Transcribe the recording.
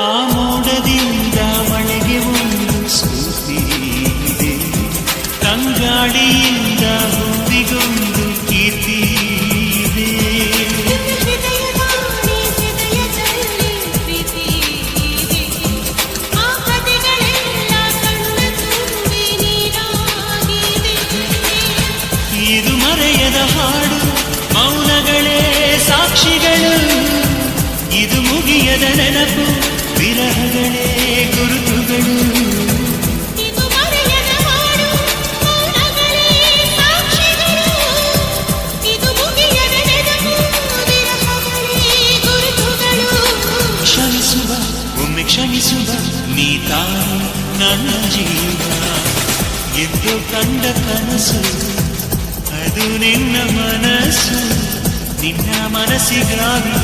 ಆ ಮೋಡದಿಂದ ಮಳೆಗೆ ಒಂದು ಸ್ಫೂರ್ತಿ ಇದೆ, ತಂಗಾಳಿಯಿಂದ ಹೂವಿಗೊಂದು ಕೀರ್ತಿ ಇದೆ. ಇದು ಮರೆಯದ ಹಾಡು, ಮೌನಗಳೇ ಸಾಕ್ಷಿಗಳು, ಇದು ಮುಗಿಯದ ನೆನಪು, ವಿರಹಗಳೇ ಗುರುತುಗಳು. ಇದು ಮರೆಯದ ಹಾಡು, ಮೌನಗಳೇ ಸಾಕ್ಷಿಗಳು, ಇದು ಮುಗಿಯದ ನೆನಪು, ವಿರಹಗಳೇ ಗುರುತುಗಳು. ಕ್ಷಮಿಸುವ ಒಮ್ಮೆ ಕ್ಷಮಿಸುವ, ನೀ ತಾನು ನನ್ನ ಜೀವ ಎಂದು ಕಂಡ ಕನಸು, ಅದು ನಿನ್ನ ಮನಸ್ಸು, ನಿನ್ನ ಮನಸ್ಸಿಗಾಗಿ